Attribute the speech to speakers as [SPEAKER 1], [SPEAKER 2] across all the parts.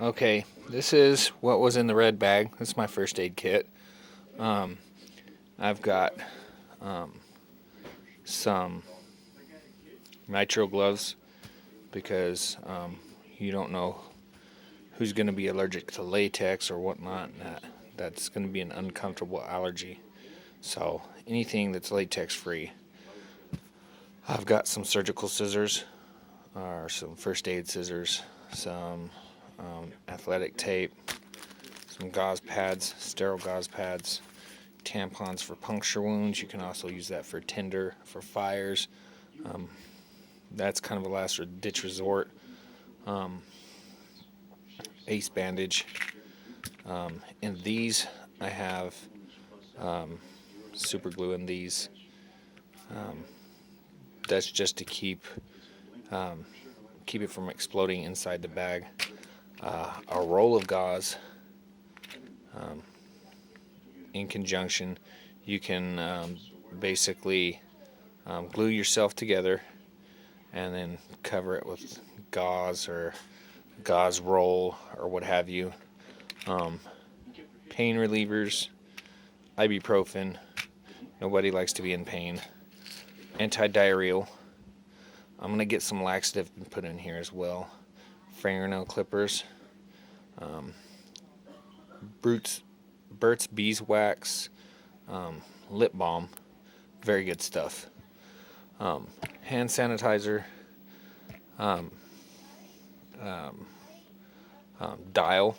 [SPEAKER 1] Okay, this is what was in the red bag. This is my first aid kit. I've got some nitrile gloves because you don't know who's going to be allergic to latex or whatnot. That's going to be an uncomfortable allergy. So anything that's latex free. I've got some surgical scissors, or some first aid scissors, some athletic tape, some gauze pads, sterile gauze pads, tampons for puncture wounds. You can also use that for tinder, for fires. That's kind of a last ditch resort. Ace bandage. In these, I have super glue in these. That's just to keep it from exploding inside the bag. A roll of gauze. In conjunction, you can basically glue yourself together and then cover it with gauze or gauze roll or what have you. Pain relievers, ibuprofen. Nobody likes to be in pain. Anti-diarrheal. I'm going to get some laxative and put in here as well. Fingernail clippers. Burt's Beeswax. Lip balm. Very good stuff. Hand sanitizer. Dial.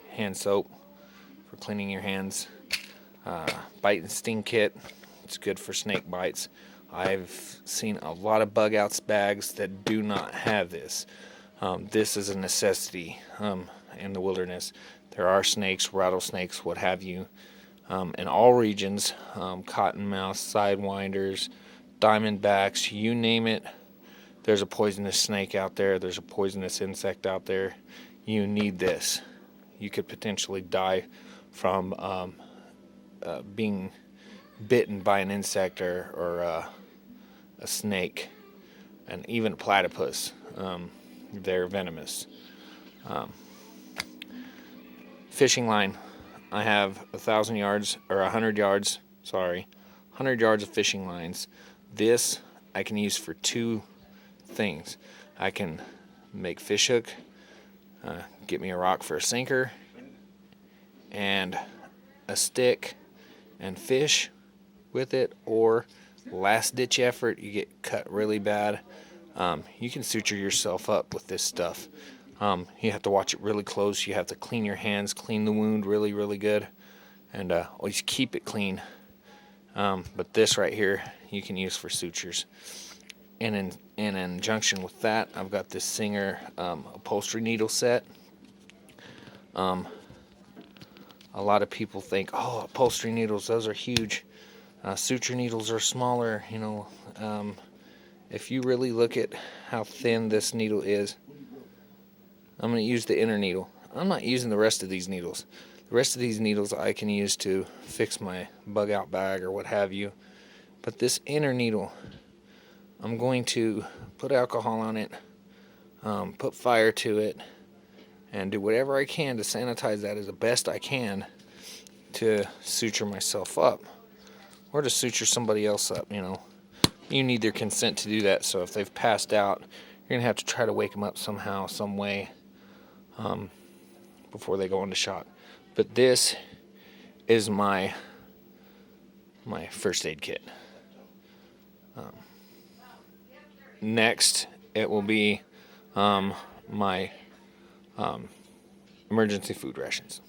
[SPEAKER 1] Hand soap for cleaning your hands. Bite and sting kit. It's good for snake bites. I've seen a lot of bug outs bags that do not have this. This is a necessity in the wilderness. There are snakes, rattlesnakes, what have you, in all regions. Cottonmouth, sidewinders, diamondbacks, you name it. There's a poisonous snake out there. There's a poisonous insect out there. You need this. You could potentially die from being bitten by an insect or a snake, and even a platypus. They're venomous. Fishing line. I have 1,000 yards or 100 yards. 100 yards of fishing lines. This I can use for two things. I can make fish hook, get me a rock for a sinker, and a stick, and fish with it, or last ditch effort, you get cut really bad, you can suture yourself up with this stuff. You have to watch it really close. You have to clean your hands, clean the wound really, really good, and always keep it clean. But this right here, you can use for sutures. And in conjunction with that, I've got this Singer upholstery needle set. A lot of people think, oh, upholstery needles, those are huge. Suture needles are smaller, If you really look at how thin this needle is, I'm going to use the inner needle. I'm not using the rest of these needles. The rest of these needles I can use to fix my bug out bag or what have you. But this inner needle, I'm going to put alcohol on it, put fire to it, and do whatever I can to sanitize that as the best I can to suture myself up, or to suture somebody else up. You need their consent to do that. So if they've passed out, you're gonna have to try to wake them up somehow, some way, before they go into shock. But this is my first aid kit. Next, it will be my emergency food rations.